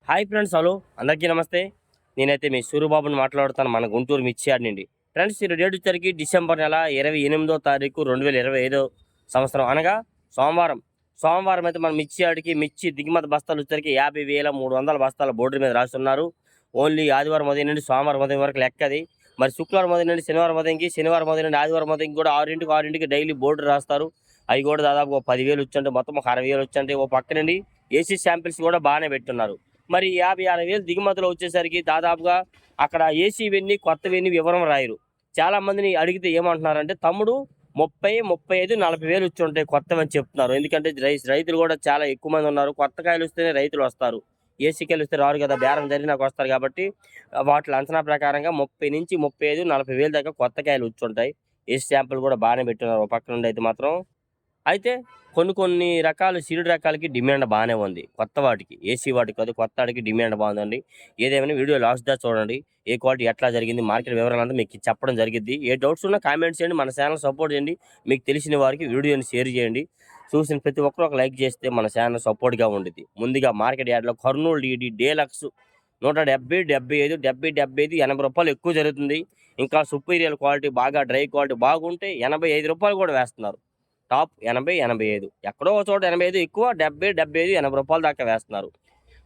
Hi friends, hello అందరికీ నమస్తే. నేనైతే మీ సూరిబాబుని మాట్లాడుతాను, మన గుంటూరు మిర్చి యార్డ్ నుండి. ఫ్రెండ్స్, ఈ డేట్ వచ్చరికి డిసెంబర్ నెల 28వ తారీఖు 2025 సంవత్సరం, అనగా సోమవారం. సోమవారం అయితే మన మిర్చి యార్డ్కి మిర్చి దిగుమతి బస్తాలు వచ్చరికి 50,300 బస్తాల బోర్డు మీద రాస్తున్నారు. ఓన్లీ ఆదివారం ఉదయం నుండి సోమవారం ఉదయం వరకు లెక్కది. మరి శుక్రవారం ఉదయం నుండి శనివారం ఉదయంకి, శనివారం ఉదయం నుండి ఆదివారం ఉదయంకి కూడా 6కి డైలీ బోర్డు రాస్తారు. అవి కూడా దాదాపు 10,000 వచ్చంటే మొత్తం ఒక 60,000 వచ్చంటే ఓ పక్క నుండి ఏసీ శాంపిల్స్ కూడా బాగానే పెట్టున్నారు. మరి 50,000-60,000 దిగుమతులు వచ్చేసరికి దాదాపుగా అక్కడ ఏసీవన్నీ కొత్తవన్నీ వివరం రాయరు. చాలా మందిని అడిగితే ఏమంటున్నారంటే, తమ్ముడు 30, 35, 40,000 వచ్చి ఉంటాయి కొత్తవని చెప్తున్నారు. ఎందుకంటే రైతులు కూడా చాలా ఎక్కువ మంది ఉన్నారు. కొత్త కాయలు వస్తేనే రైతులు వస్తారు, ఏసీ కాయలు వస్తే రారు కదా, బేరం జరిగినాక వస్తారు. కాబట్టి వాటి అంచనా ప్రకారంగా 30 నుంచి 35, 40,000 దాకా కొత్త కాయలు వచ్చి ఉంటాయి. ఏసీ శాంపుల్ కూడా బాగానే పెట్టున్నారు ఒక పక్క నుండి అయితే మాత్రం. అయితే కొన్ని రకాలు సీడ్ రకాలకి డిమాండ్ బాగానే ఉంది. కొత్త వాటికి, ఏసీ వాటికి కాదు, కొత్త వాటికి డిమాండ్ బాగుందండి. ఏదేమైనా వీడియో లాస్ట్ దా చూడండి. ఏ క్వాలిటీ ఎట్లా జరిగింది, మార్కెట్ వివరాలంతా మీకు చెప్పడం జరిగింది. ఏ డౌట్స్ ఉన్నా కామెంట్స్ చేయండి, మన ఛానల్ సపోర్ట్ చేయండి. మీకు తెలిసిన వారికి వీడియోని షేర్ చేయండి. చూసిన ప్రతి ఒక్కరు ఒక లైక్ చేస్తే మన ఛానల్ సపోర్ట్గా ఉంటుంది. ముందుగా మార్కెట్ యార్డ్లో కర్నూలు డీడీ డేలక్స్ 170, 75, 70, 75, 80 రూపాయలు ఎక్కువ జరుగుతుంది. ఇంకా సుపీరియర్ క్వాలిటీ బాగా డ్రై క్వాలిటీ బాగుంటే 85 రూపాయలు కూడా వేస్తున్నారు. టాప్ 80, 85, ఎక్కడో ఒక చోట 85 ఎక్కువ, 70, 75, 80 రూపాయల దాకా వేస్తున్నారు.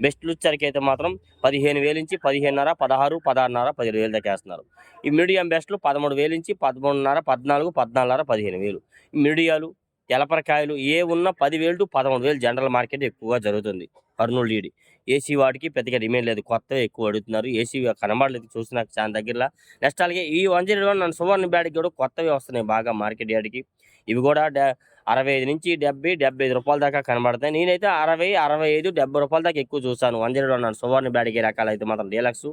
బెస్ట్లు వచ్చరికి అయితే మాత్రం 15,000 నుంచి 15,500, 16, 16,500, 17,000 దాకా వేస్తున్నారు. ఈ మీడియం బెస్ట్లు 13,000 నుంచి 13,500, 14, 14,500, 15,000. మీడియాలు తెలపరకాయలు ఏ ఉన్న 10,000 to 13,000 జనరల్ మార్కెట్ ఎక్కువగా జరుగుతుంది. కర్నూలు డీడీ ఏసీ వాటికి పెద్దగా డిమాండ్ లేదు, కొత్తవి ఎక్కువ అడుగుతున్నారు. ఏసీ కనబడలేదు చూసిన చాలా దగ్గరలో. నెక్స్ట్ అలాగే ఈ 101 నన్ను సువర్ణ బ్యాడ్కి కూడా కొత్తవి వస్తున్నాయి బాగా మార్కెట్ యార్డ్కి. ఇవి కూడా 65 నుంచి 70, 75 రూపాయల దాకా కనబడతాయి. నేనైతే 60, 65, 70 రూపాయల దాకా ఎక్కువ చూసాను. 101 సువర్ణ బ్యాడ్కి రకాలు అయితే మాత్రం డీలక్స్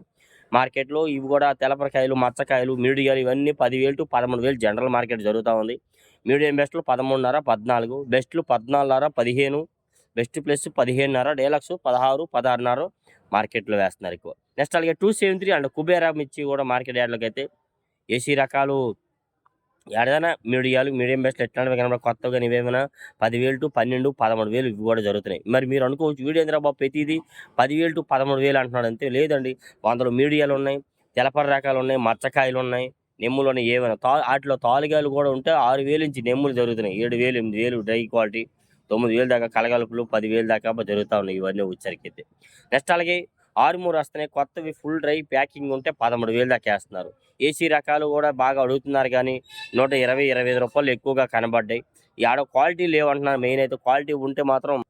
మార్కెట్లో. ఇవి కూడా తెలపరకాయలు, మచ్చకాయలు, మీడియాలు ఇవన్నీ 10,000 to 13,000 జనరల్ మార్కెట్ జరుగుతూ ఉంది. మీడియం బెస్ట్లు 13,500, 14, బెస్ట్లు 14,500, 15, బెస్ట్ ప్లస్ 15,500, డీలక్స్ 16, 16,500 మార్కెట్లో వేస్తున్నారు ఎక్కువ. నెక్స్ట్ అలాగే 273 అండ్ కుబేరా మిర్చి కూడా మార్కెట్ యార్డ్లోకి అయితే ఏసీ రకాలు ఏదైనా మీడియం బెస్ట్ ఎట్లాంటివి కనబడ కొత్తగా ఇవేమైనా 10,000 to 12, 13,000 ఇవి కూడా జరుగుతున్నాయి. మరి మీరు అనుకోవచ్చు, వీడియో ఏంద్రా బాబు ప్రతిదీ 10,000 to 13,000 అంటున్నాడు అంతే. లేదండి, అందులో మీడియాలు ఉన్నాయి, తెలపర రకాలు ఉన్నాయి, మచ్చకాయలు ఉన్నాయి, నెమ్ములు ఉన్నాయి. ఏమైనా వాటిలో తాలుగాయలు కూడా ఉంటే 6,000 నుంచి నెమ్ములు జరుగుతున్నాయి. 7,000, 8,000 డ్రై క్వాలిటీ, 9,000 దాకా కలగలుపులు, 10,000 దాకా జరుగుతూ ఉన్నాయి ఇవన్నీ వచ్చరికైతే. నెక్స్ట్ అలాగే 6 వస్తున్నాయి కొత్తవి, ఫుల్ డ్రై ప్యాకింగ్ ఉంటే 13,000 దాకా వేస్తున్నారు. ఏసీ రకాలు కూడా బాగా అడుగుతున్నారు, కానీ 120, 25 రూపాయలు ఎక్కువగా కనబడ్డాయి. ఈ ఆడ క్వాలిటీ లేవంటున్నారు. మెయిన్ అయితే క్వాలిటీ ఉంటే మాత్రం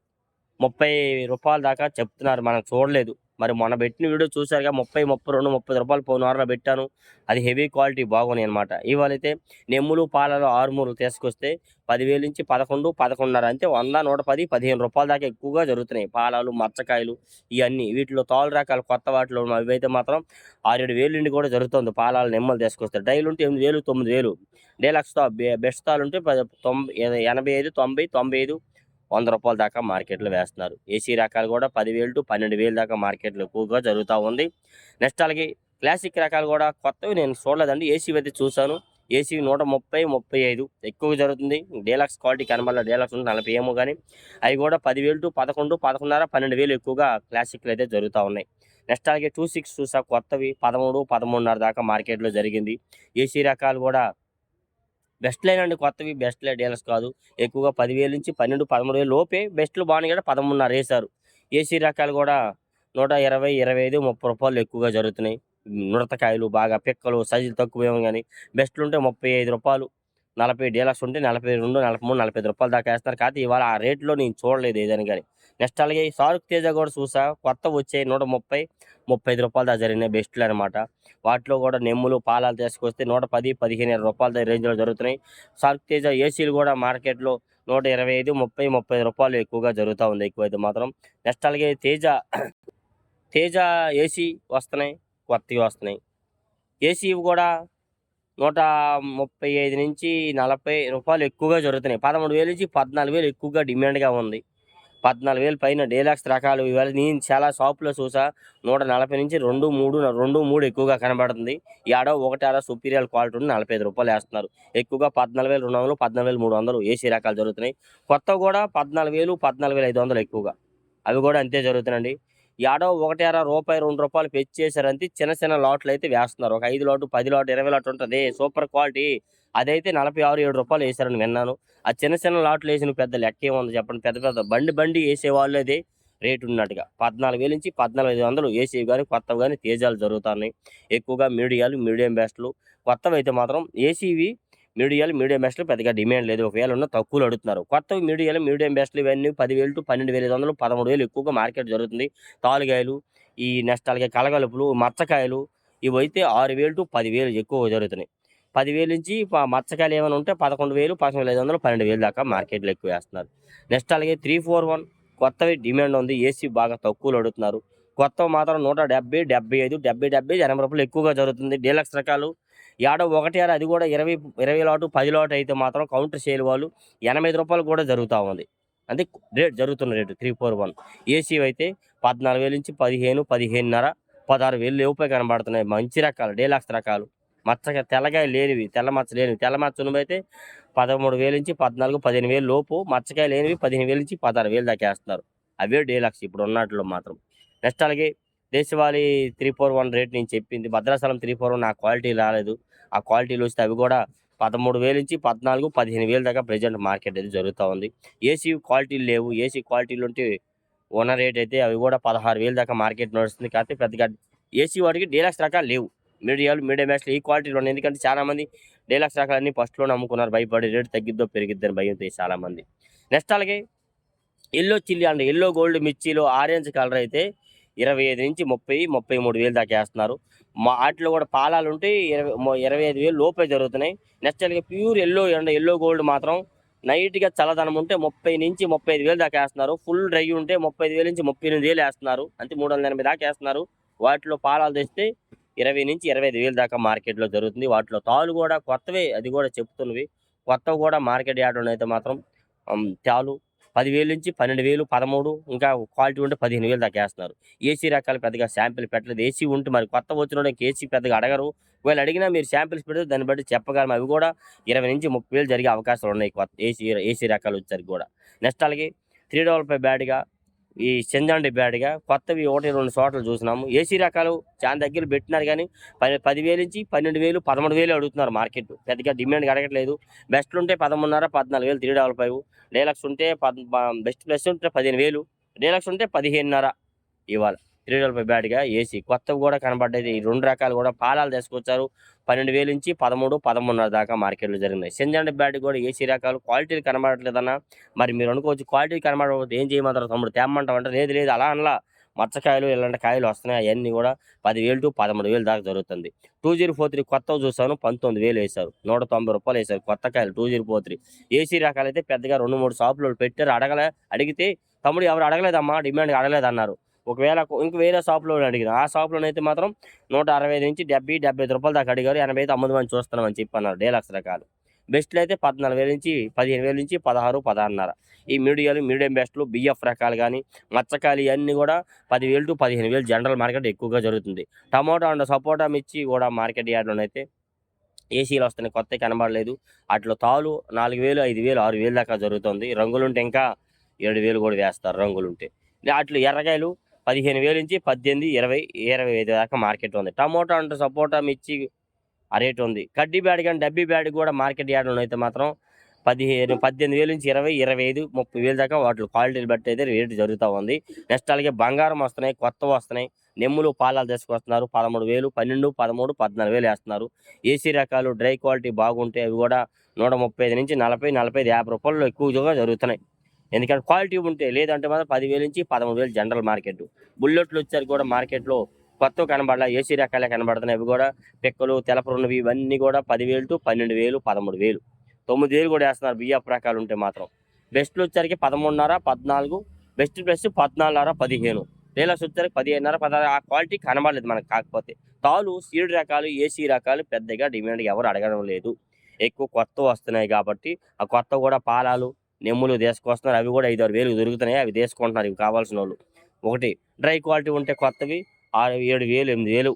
30 రూపాయల దాకా చెప్తున్నారు, మనం చూడలేదు. మరి మొన్న పెట్టిన వీడియో చూసారుగా, 30, 32, 30 రూపాయలు పోయిన వారంలో పెట్టాను. అది హెవీ క్వాలిటీ బాగున్నాయి అనమాట. ఇవాళైతే నెమ్ములు పాలలో 6 తీసుకొస్తే 10,000 నుంచి 11, 11,500 అంతే. 100, 110, 15 రూపాయల దాకా ఎక్కువగా జరుగుతున్నాయి. పాలాలు, మచ్చకాయలు ఇవన్నీ. వీటిలో తాలు రకాలు కొత్త వాటిలో ఇవైతే మాత్రం 6,000 నుండి కూడా జరుగుతుంది. పాలాలు నెమ్మలు తీసుకొస్తే డైలు ఉంటే 8,000, 9,000. డీలక్స్ బెస్ట్ తాలు ఉంటే 85, 90, 95, 100 రూపాయల దాకా మార్కెట్లో వేస్తున్నారు. ఏసీ రకాలు కూడా 10,000 to 12,000 దాకా మార్కెట్లో ఎక్కువగా జరుగుతూ ఉంది. నెక్స్ట్ అలాగే క్లాసిక్ రకాలు కూడా కొత్తవి నేను చూడలేదండి. ఏసీ అయితే చూశాను. ఏసీ 130, 35 ఎక్కువగా జరుగుతుంది. డీలక్స్ క్వాలిటీ కనబడాల, డీలక్స్ 40 ఏమో, కానీ అవి కూడా 10,000 to 11, 11,500, 12,000 ఎక్కువగా క్లాసిక్లు అయితే జరుగుతూ ఉన్నాయి. నెక్స్ట్ అలాగే 26 చూసా కొత్తవి 13, 13,500 దాకా మార్కెట్లో జరిగింది. ఏసీ రకాలు కూడా బెస్ట్ లైన్ అండి, కొత్తవి బెస్ట్ లైన్, డీలక్స్ కాదు. ఎక్కువగా 10,000 నుంచి 12, 13,000 లోపే బెస్ట్లు బాగున్నాయి కూడా 13,500 వేశారు. ఏసీ రకాలు కూడా 120, 25, 30 రూపాయలు ఎక్కువగా జరుగుతున్నాయి. నుడతకాయలు బాగా పిక్కలు సైజులు తక్కువ ఏమో, కానీ బెస్ట్లు ఉంటే 35 రూపాయలు, 40 డీలక్స్ ఉంటే 42, 43, 45 రూపాయల దాకా వేస్తున్నారు. కాకపోతే ఇవాళ ఆ రేట్లో నేను చూడలేదు ఏదని కానీ. నెక్స్ట్ అలాగే షారుక్ తేజ కూడా చూసా, కొత్త వచ్చాయి 130, 35 రూపాయల దాకా జరిగినాయి బెస్ట్లు అనమాట. వాటిలో కూడా నెమ్ములు పాలాలు తీసుకొస్తే 110, 15,000 రూపాయల రేంజ్లో జరుగుతున్నాయి. షారుక్ తేజ ఏసీలు కూడా మార్కెట్లో 125, 30, 35 రూపాయలు ఎక్కువగా జరుగుతూ ఉంది ఎక్కువైతే మాత్రం. నెక్స్ట్ అలాగే తేజ ఏసీ వస్తున్నాయి, కొత్తవి వస్తున్నాయి. ఏసీ కూడా 135 నుంచి 40 రూపాయలు ఎక్కువగా జరుగుతున్నాయి. 13,000 నుంచి 14,000 ఎక్కువగా డిమాండ్గా ఉంది. 14,000 పైన డీలక్స్ రకాలు ఇవాళ నేను చాలా షాపులో చూసా. 140 నుంచి 2, 3 ఎక్కువగా కనబడుతుంది. ఈ ఆడ ఒకటి ఆడ సుపీరియర్ క్వాలిటీ ఉండి 45 రూపాయలు వేస్తున్నారు. ఎక్కువగా 14,200, 14,300 ఏసీ రకాలు జరుగుతున్నాయి. కొత్త కూడా 14,000, 14,500 ఎక్కువగా. అవి కూడా అంతే జరుగుతున్నాయండి. యాడో ఒకటేరా రూపాయి రూ. 2 పెంచేసారంటే చిన్న చిన్న లాట్లు అయితే వేస్తున్నారు. ఒక 5 లాటు, 10 లాటు, 20 లాటు ఉంటది. Super quality. అదైతే రూ. 46, రూ. 7 వేసారని విన్నాను. ఆ చిన్న చిన్న లాట్లు వేసిన పెద్ద లెక్కేముంది చెప్పండి. పెద్ద పెద్ద బండి ఏసేవాళ్ళు అదే రేట్ ఉన్నట్టుగా 14,000 నుంచి 14,500 ఏసీవి గానీ, కొత్తవి గానీ తేజాలు జరుగుతున్నాయి. ఎక్కువగా మీడియం బెస్ట్‌లు. కొత్తవైతే మాత్రం ఏసీవి మీడియం బెస్ట్‌లు పెద్దగా డిమాండ్ లేదు. ఒకవేళ ఉన్న తక్కువలో అడుగుతున్నారు. కొత్తవి మీడియం బెస్ట్‌లు ఇవన్నీ 10,000 12,500, 13,000 ఎక్కువగా మార్కెట్ జరుగుతుంది. తాలుగాయలు, ఈ నెక్స్ట్ అలాగే కలగలుపులు, మచ్చకాయలు ఇవైతే 6,000 10,000 ఎక్కువగా జరుగుతున్నాయి. 10,000 నుంచి మచ్చకాయలు ఏమైనా ఉంటే 11,000, 11,500, 12,000 దాకా మార్కెట్‌లో ఎక్కువేస్తున్నారు. నెక్స్ట్ అలాగే 341 కొత్తవి డిమాండ్ ఉంది. ఏసీ బాగా తక్కువలో అడుగుతున్నారు. కొత్తవి మాత్రం 170, 75, 70, 80 రూపాయలు ఎక్కువగా జరుగుతుంది. డీలక్స్ రకాలు యాడో ఒకటి ఆడ అది కూడా 20 లాటు, 10 లాటు అయితే మాత్రం కౌంటర్ సేల్ వాళ్ళు రూ. 85 కూడా జరుగుతా ఉంది. అంటే జరుగుతున్న రేటు 341. ఏసీవి అయితే 14,000 నుంచి 15, 15,500, 16,000 లోపే కనబడుతున్నాయి. మంచి రకాలు డీలక్స్ రకాలు. తెల్లగాయ లేనివి, తెల్ల మచ్చ ఉన్నవైతే 13,000 నుంచి 14, 15,000 లోపు. మచ్చకాయ లేనివి 15,000 నుంచి 16,000 దాకా వేస్తున్నారు. అవే డీలక్స్ ఇప్పుడు ఉన్నట్లో మాత్రం. నెక్స్ట్ అలాగే దేశవాళీ 341 రేట్ నేను చెప్పింది. భద్రాచలం 341 నా క్వాలిటీ రాలేదు. ఆ క్వాలిటీలు వస్తే అవి కూడా 13,000 నుంచి 14, 15,000 దాకా ప్రెజెంట్ మార్కెట్ అయితే జరుగుతూ ఉంది. ఏసీ క్వాలిటీలు లేవు. ఏసీ క్వాలిటీలు ఉంటే ఉన్న రేట్ అయితే అవి కూడా 16,000 దాకా మార్కెట్ నడుస్తుంది. కాకపోతే పెద్దగా ఏసీ వాటికి డీలక్స్ రకాలు లేవు. మీడియం బెస్ట్ ఈ క్వాలిటీలో ఉన్నాయి. ఎందుకంటే చాలామంది డీలక్స్ రకాలన్నీ ఫస్ట్లోనే అమ్ముకున్నారు. భయపడి రేటు తగ్గిద్దో పెరిగిద్దని భయంతో చాలామంది. నెక్స్ట్ అలాగే yellow chilli and yellow gold మిర్చిలో ఆరెంజ్ కలర్ అయితే 25 నుంచి 30, 33,000 దాకా వేస్తున్నారు. వాటిలో కూడా పాలాలు ఉంటే 25,000 లోపే జరుగుతున్నాయి. నెక్స్ట్ అలాగే pure yellow and yellow gold మాత్రం నైట్గా చల్లదనం ఉంటే 30 నుంచి 35,000 దాకా వేస్తున్నారు. ఫుల్ డ్రై ఉంటే 35,000 నుంచి 38,000 వేస్తున్నారు. అంటే 380 దాకా వేస్తున్నారు. వాటిలో పాలాలు తెస్తే 20 నుంచి 25,000 దాకా మార్కెట్లో జరుగుతుంది. వాటిలో తాలు కూడా కొత్తవే, అది కూడా చెప్తున్నవి. కొత్తవి కూడా మార్కెట్ యార్డ్లో అయితే మాత్రం తాలు 10,000 నుంచి 12,000, 13, ఇంకా క్వాలిటీ ఉంటే 15,000 దాకా వేస్తున్నారు. ఏసీ రకాలు పెద్దగా శాంపిల్ పెట్టలేదు. ఏసీ ఉంటే మరి కొత్త వచ్చినోడికి ఏసీ పెద్దగా అడగరు. ఒకవేళ అడిగినా మీరు శాంపిల్స్ పెడితే దాన్ని బట్టి చెప్పగలం. అవి కూడా 20 నుంచి 30,000 జరిగే అవకాశాలు ఉన్నాయి. కొత్త ఏసీ రకాలు వచ్చేసరికి కూడా. నెక్స్ట్ అలాగే 355 బ్యాడ్గా, ఈ సెంజాండి బ్యాడ్గా కొత్తవి 1, 2 చోట్ల చూసినాము. ఏసీ రకాలు చాలా దగ్గర పెట్టినారు కానీ 10,000 నుంచి 12,000, 13,000 అడుగుతున్నారు మార్కెట్. పెద్దగా డిమాండ్గా అడగట్లేదు. బెస్ట్లు ఉంటే 13,500, 14,000 355. డీలక్స్ ఉంటే బెస్ట్ ప్లస్ ఉంటే 15,000, డీలక్స్ ఉంటే 15,500 ఇవాళ 355 బ్యాడ్గా ఏసీ. కొత్తవి కూడా కనబడ్డది. ఈ 2 రకాలు కూడా పాలాలు తీసుకొచ్చారు. 12,000 నుంచి 13, 13,500 దాకా మార్కెట్లో జరిగినాయి. సెంజాండి బ్యాడ్ కూడా ఏసీ రకాలు క్వాలిటీలు కనబడట్లేదన్నా. మరి మీరు అనుకోవచ్చు క్వాలిటీ కనబడకపోతే ఏం చేయమంటారు తమ్ముడు, తేమ్మంటావు అంటే లేదు అలా అనలా. మచ్చకాయలు ఇలాంటి కాయలు వస్తున్నాయి. అవన్నీ కూడా 10,000 to 13,000 దాకా జరుగుతుంది. 2043 కొత్తవి చూసాను 19,000 వేశారు. రూ. 190 వేశారు కొత్త కాయలు 2043. ఏసీ రకాలైతే పెద్దగా 2, 3 షాపులు పెట్టారు. అడిగితే తమ్ముడు ఎవరు అడగలేదమ్మా, డిమాండ్ అడగలేదన్నారు. ఒకవేళ ఇంక వేరే షాప్లో అడిగిన ఆ షాప్లోనైతే మాత్రం 165 నుంచి 70, 75 రూపాయలు దాకా అడిగారు. 80 అయితే అమ్ముదామని చూస్తున్నామని చెప్పి అన్నారు. డీలక్స్ రకాలు బెస్ట్లు అయితే 14,000 నుంచి 15,000 నుంచి 16, 16,500. ఈ మీడియం బెస్ట్లు బిఎఫ్ రకాలు కానీ మచ్చకాయలు ఇవన్నీ కూడా 10,000 to 15,000 జనరల్ మార్కెట్ ఎక్కువగా జరుగుతుంది. టమోటా అండ్ సపోటా మిర్చి కూడా మార్కెట్ యార్డ్లోనైతే ఏసీలు వస్తున్నాయి. కొత్తవి కనబడలేదు. వాటిలో తాలు 4,000, 5,000, 6,000 దాకా జరుగుతుంది. రంగులుంటే ఇంకా 7,000 కూడా వేస్తారు రంగులుంటే. వాటిలో ఎర్రకాయలు 15,000 నుంచి 18, 20, 25 దాకా మార్కెట్ ఉంది. టమోటా అండ్ సపోటా మిర్చి ఆ రేట్ ఉంది. కడ్డీ బ్యాడ్ కానీ డబ్బీ బ్యాడ్ కూడా మార్కెట్ యార్డ్లో అయితే మాత్రం 18,000 నుంచి 20, 25, 30,000 దాకా వాటి క్వాలిటీలు బట్టి అయితే రేటు జరుగుతూ ఉంది. నెక్స్ట్ అలాగే బంగారం వస్తున్నాయి, కొత్తవి వస్తున్నాయి. నెమ్ములు పాలాలు తీసుకొస్తున్నారు. 13,000, 12, 13, 14,000 వేస్తున్నారు. ఏసీ రకాలు డ్రై క్వాలిటీ బాగుంటే అవి కూడా 135 నుంచి 40, 45, 50 రూపాయలు ఎక్కువగా జరుగుతున్నాయి. ఎందుకంటే క్వాలిటీ ఉంటే, లేదంటే మాత్రం 10,000 నుంచి 13,000 జనరల్ మార్కెట్. బుల్లెట్లు వచ్చారు కూడా మార్కెట్లో కొత్తవి కనబడాల. ఏసీ రకాలే కనబడుతున్నాయి. అవి కూడా పిక్కలు తెలపరున్నవి ఇవన్నీ కూడా 10,000 to 12,000, 13,000, 9,000 కూడా వేస్తున్నారు బియ్యపు రకాలు ఉంటే మాత్రం. బెస్ట్లు వచ్చరికి 13,500, 14, బెస్ట్ ప్లస్ 14,500, 15. డీలక్స్ వచ్చరికి 15,500, 16. ఆ క్వాలిటీ కనబడలేదు మనకు. కాకపోతే తాలు సీడ్ రకాలు, ఏసీ రకాలు పెద్దగా డిమాండ్ ఎవరు అడగడం లేదు. ఎక్కువ కొత్తవి వస్తున్నాయి కాబట్టి ఆ కొత్త కూడా పాలాలు నెమ్ములు తీసుకొస్తున్నారు. అవి కూడా 5, 6,000 దొరుకుతున్నాయి. అవి తీసుకుంటున్నారు ఇవి కావాల్సిన వాళ్ళు. ఒకటి డ్రై క్వాలిటీ ఉంటే కొత్తవి 6, 7,000, 8,000.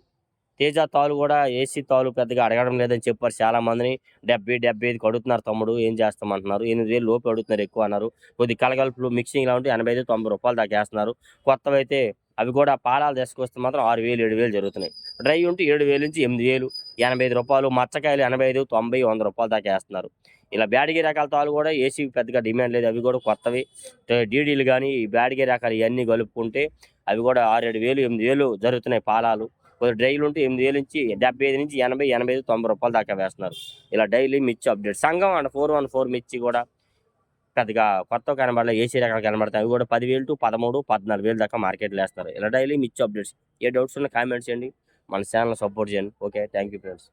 తేజ తాలు కూడా ఏసీ తాలు పెద్దగా అడగడం లేదని చెప్పారు చాలామందిని. 70, 75 అడుగుతున్నారు తమ్ముడు ఏం చేస్తామంటున్నారు. 8,000 లోపు అడుగుతున్నారు ఎక్కువ అన్నారు. కొద్ది కలగలుపులు మిక్సింగ్లా ఉంటే 85, 90 రూపాయలు దాకా వేస్తున్నారు. కొత్తవి అయితే అవి కూడా పాలాలు తీసుకొస్తే మాత్రం 6,000 7,000 జరుగుతున్నాయి. డ్రై ఉంటే 7,000 నుంచి 8,000 రూ. 85, మచ్చకాయలు 85, 90, రూ. 100 దాకా వేస్తున్నారు. ఇలా బ్యాడగి రకాల తాళ్ళు కూడా ఏసీకి పెద్దగా డిమాండ్ లేదు. అవి కూడా కొత్తవి డీడీలు కానీ ఈ బ్యాడగి రకాలు ఇవన్నీ కలుపుకుంటే అవి కూడా 6,000 7,000 జరుగుతున్నాయి పాలాలు. కొద్దిగా డ్రైలు ఉంటే 8,000 నుంచి 75 నుంచి 80, 85, రూ. 90 దాకా వేస్తున్నారు. ఇలా డైలీ మిర్చి అప్డేట్. సంఘం అండ్ 414 మిర్చి కూడా పెద్దగా కొత్తవి కనబడలే. ఏసీ రకాలు కనబడతాయి. అవి కూడా 10,000 to 13, 14,000 దాకా మార్కెట్లో వేస్తారు. ఇలా డైలీ మిర్చి అప్డేట్స్. ఏ డౌట్స్ ఉన్నా కామెంట్స్ చేయండి. మన ఛానల్ సపోర్ట్ చేయండి. Okay, thank you friends.